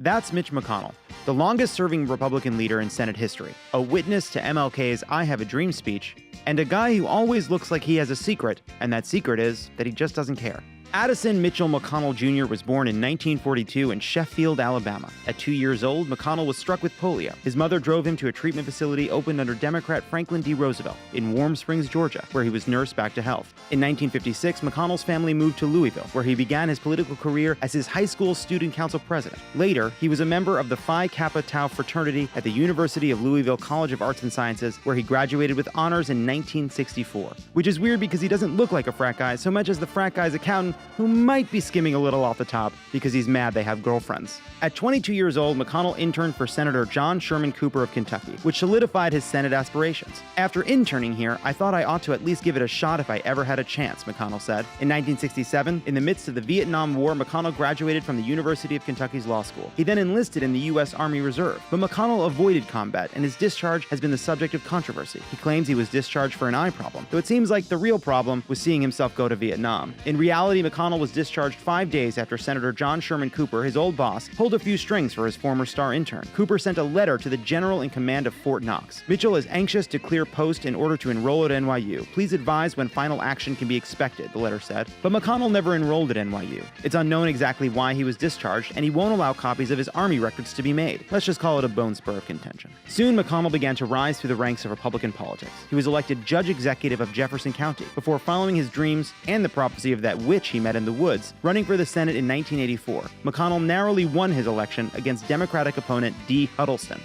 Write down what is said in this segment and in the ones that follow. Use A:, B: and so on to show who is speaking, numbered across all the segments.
A: That's Mitch McConnell, the longest-serving Republican leader in Senate history, a witness to MLK's I Have a Dream speech, and a guy who always looks like he has a secret, and that secret is that he just doesn't care. Addison Mitchell McConnell Jr. was born in 1942 in Sheffield, Alabama. At 2 years old, McConnell was struck with polio. His mother drove him to a treatment facility opened under Democrat Franklin D. Roosevelt in Warm Springs, Georgia, where he was nursed back to health. In 1956, McConnell's family moved to Louisville, where he began his political career as his high school student council president. Later, he was a member of the Phi Kappa Tau fraternity at the University of Louisville College of Arts and Sciences, where he graduated with honors in 1964. Which is weird because he doesn't look like a frat guy so much as the frat guy's accountant, who might be skimming a little off the top because he's mad they have girlfriends. At 22 years old, McConnell interned for Senator John Sherman Cooper of Kentucky, which solidified his Senate aspirations. After interning here, I thought I ought to at least give it a shot if I ever had a chance, McConnell said. In 1967, in the midst of the Vietnam War, McConnell graduated from the University of Kentucky's law school. He then enlisted in the U.S. Army Reserve, but McConnell avoided combat, and his discharge has been the subject of controversy. He claims he was discharged for an eye problem, though it seems like the real problem was seeing himself go to Vietnam. In reality, McConnell was discharged 5 days after Senator John Sherman Cooper, his old boss, pulled a few strings for his former star intern. Cooper sent a letter to the general in command of Fort Knox. Mitchell is anxious to clear post in order to enroll at NYU. Please advise when final action can be expected, the letter said. But McConnell never enrolled at NYU. It's unknown exactly why he was discharged, and he won't allow copies of his Army records to be made. Let's just call it a bone spur of contention. Soon, McConnell began to rise through the ranks of Republican politics. He was elected judge executive of Jefferson County before following his dreams and the prophecy of that witch he met in the woods, running for the Senate in 1984. McConnell narrowly won his election against Democratic opponent Dee Huddleston.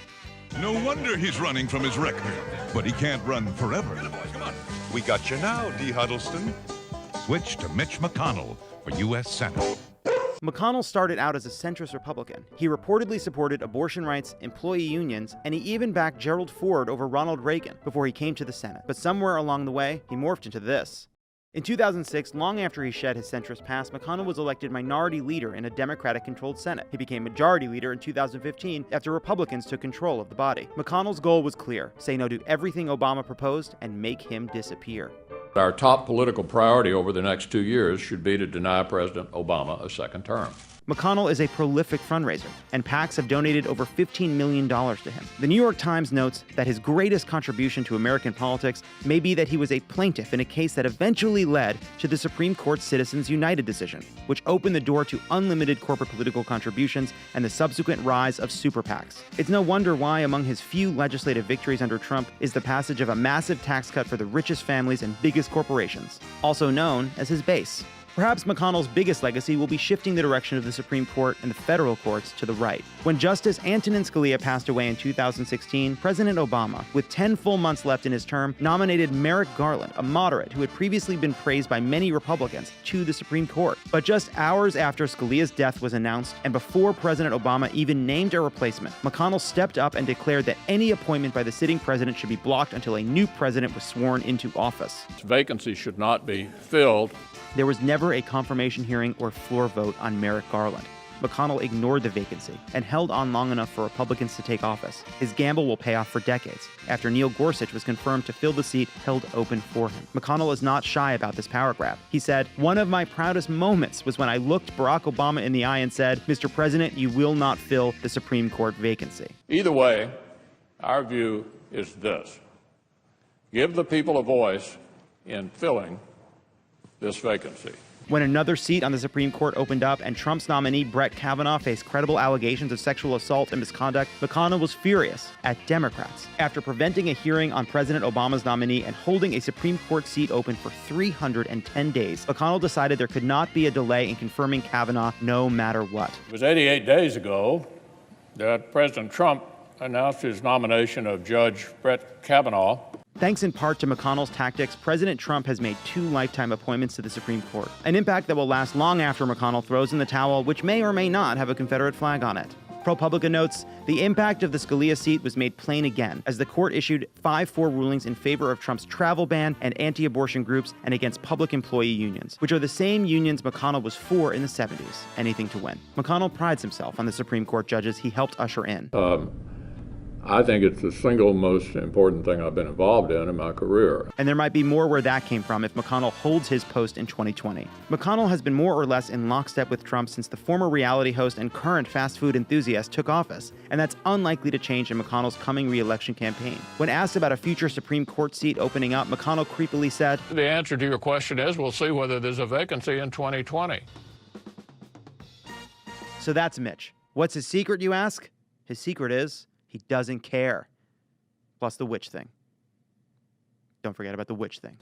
B: No wonder he's running from his record, but he can't run forever.
C: Come on. We got you now, Dee Huddleston.
B: Switch to Mitch McConnell for U.S. Senate.
A: McConnell started out as a centrist Republican. He reportedly supported abortion rights, employee unions, and he even backed Gerald Ford over Ronald Reagan before he came to the Senate. But somewhere along the way, he morphed into this. In 2006, long after he shed his centrist past, McConnell was elected minority leader in a Democratic-controlled Senate. He became majority leader in 2015 after Republicans took control of the body. McConnell's goal was clear: say no to everything Obama proposed and make him disappear.
D: Our top political priority over the next 2 years should be to deny President Obama a second term.
A: McConnell is a prolific fundraiser, and PACs have donated over $15 million to him. The New York Times notes that his greatest contribution to American politics may be that he was a plaintiff in a case that eventually led to the Supreme Court's Citizens United decision, which opened the door to unlimited corporate political contributions and the subsequent rise of super PACs. It's no wonder why among his few legislative victories under Trump is the passage of a massive tax cut for the richest families and biggest corporations, also known as his base. Perhaps McConnell's biggest legacy will be shifting the direction of the Supreme Court and the federal courts to the right. When Justice Antonin Scalia passed away in 2016, President Obama, with 10 full months left in his term, nominated Merrick Garland, a moderate who had previously been praised by many Republicans, to the Supreme Court. But just hours after Scalia's death was announced, and before President Obama even named a replacement, McConnell stepped up and declared that any appointment by the sitting president should be blocked until a new president was sworn into office.
D: Vacancies should not be filled.
A: There was never a confirmation hearing or floor vote on Merrick Garland. McConnell ignored the vacancy and held on long enough for Republicans to take office. His gamble will pay off for decades, after Neil Gorsuch was confirmed to fill the seat held open for him. McConnell is not shy about this power grab. He said, "One of my proudest moments was when I looked Barack Obama in the eye and said, 'Mr. President, you will not fill the Supreme Court vacancy.'"
D: Either way, our view is this: give the people a voice in filling this vacancy.
A: When another seat on the Supreme Court opened up and Trump's nominee Brett Kavanaugh faced credible allegations of sexual assault and misconduct, McConnell was furious at Democrats. After preventing a hearing on President Obama's nominee and holding a Supreme Court seat open for 310 days, McConnell decided there could not be a delay in confirming Kavanaugh no matter what.
D: It was 88 days ago that President Trump announced his nomination of Judge Brett Kavanaugh.
A: Thanks in part to McConnell's tactics, President Trump has made 2 lifetime appointments to the Supreme Court, an impact that will last long after McConnell throws in the towel, which may or may not have a Confederate flag on it. ProPublica notes, the impact of the Scalia seat was made plain again as the court issued 5-4 rulings in favor of Trump's travel ban and anti-abortion groups and against public employee unions, which are the same unions McConnell was for in the 70s. Anything to win. McConnell prides himself on the Supreme Court judges he helped usher in.
D: I think it's the single most important thing I've been involved in my career.
A: And there might be more where that came from if McConnell holds his post in 2020. McConnell has been more or less in lockstep with Trump since the former reality host and current fast food enthusiast took office, and that's unlikely to change in McConnell's coming re-election campaign. When asked about a future Supreme Court seat opening up, McConnell creepily said,
D: The answer to your question is we'll see whether there's a vacancy in 2020.
A: So that's Mitch. What's his secret, you ask? His secret is he doesn't care. Plus the witch thing. Don't forget about the witch thing.